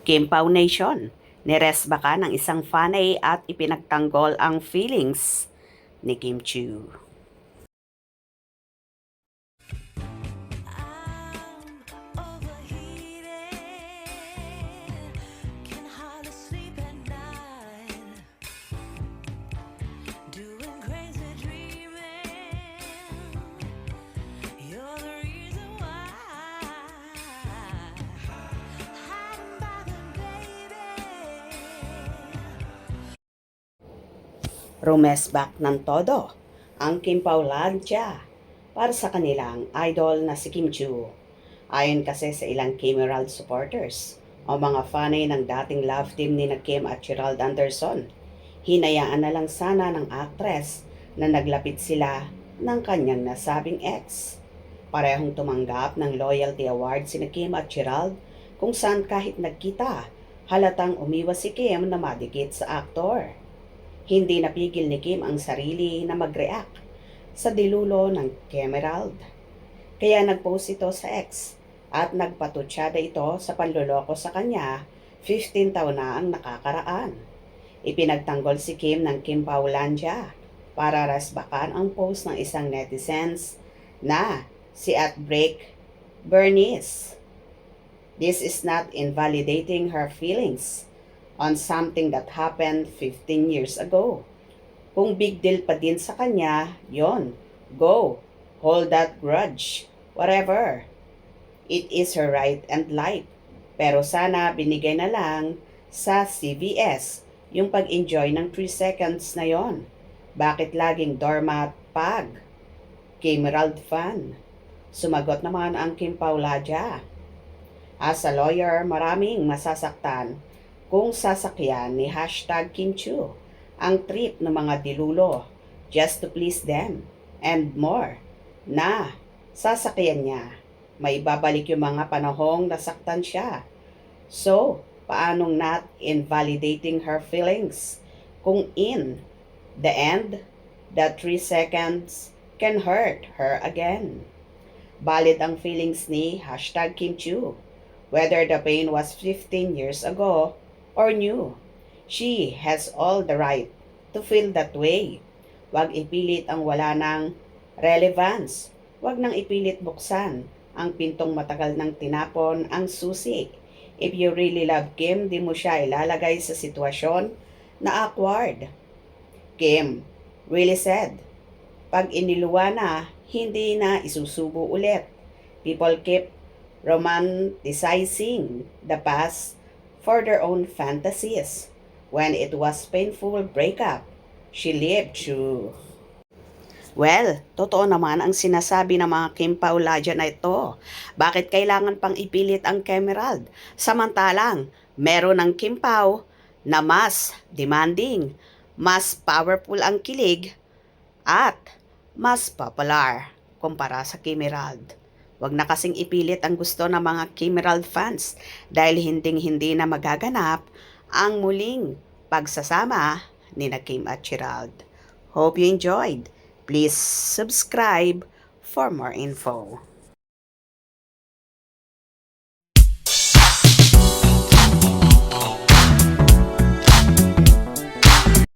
Kim Pao Nation, niresba ka ng isang fanay at ipinagtanggol ang feelings ni Kim Chiu. Rumesbak ng todo ang Kim Pao Ladja para sa kanilang idol na si Kim Chiu. Ayon kasi sa ilang Kim Herald supporters o mga fanay ng dating love team ni na Kim at Gerald Anderson, hinayaan na lang sana ng actress na naglapit sila ng kanyang nasabing ex. Parehong tumanggap ng loyalty award si na Kim at Gerald kung saan kahit nagkita, halatang umiwas si Kim na madikit sa aktor. Hindi napigil ni Kim ang sarili na mag-react sa dilulo ng Kemerald. Kaya nag-post ito sa X at nagpatutsada ito sa panloloko sa kanya 15 taon na ang nakakaraan. Ipinagtanggol si Kim ng Kim Paulandia para rasbakan ang post ng isang netizens na si @break Bernice. This is not invalidating her feelings on something that happened 15 years ago. Kung big deal pa din sa kanya, yon, go, hold that grudge, whatever. It is her right and life. Pero sana binigay na lang sa CVS yung pag-enjoy ng 3 seconds na yon. Bakit laging doormat pag? Kemerald fan. Sumagot naman ang Kim Pauladja. As a lawyer, maraming masasaktan kung sasakyan ni #KimChiu ang trip ng mga dilulo just to please them and more na sasakyan niya. May babalik yung mga panahong nasaktan siya. So, paanong not invalidating her feelings kung in the end, the 3 seconds can hurt her again. Valid ang feelings ni #KimChiu, whether the pain was 15 years ago or new. She has all the right to feel that way. Huwag ipilit ang wala ng relevance. Huwag nang ipilit buksan ang pintong matagal nang tinapon ang susi. If you really love Kim, di mo siya ilalagay sa sitwasyon na awkward. Kim really said, pag iniluwa na, hindi na isusubo ulit. People keep romanticizing the past for their own fantasies. When it was painful breakup, she lived through. Well, totoo naman ang sinasabi ng mga Kim Pauladja na ito. Bakit kailangan pang ipilit ang Kemerald? Samantalang, meron ng Kim Pao na mas demanding, mas powerful ang kilig, at mas popular kumpara sa Kemerald. Huwag na kasing ipilit ang gusto ng mga Kemerald fans dahil hinding-hindi na magaganap ang muling pagsasama ni na Kim at Gerald. Hope you enjoyed. Please subscribe for more info.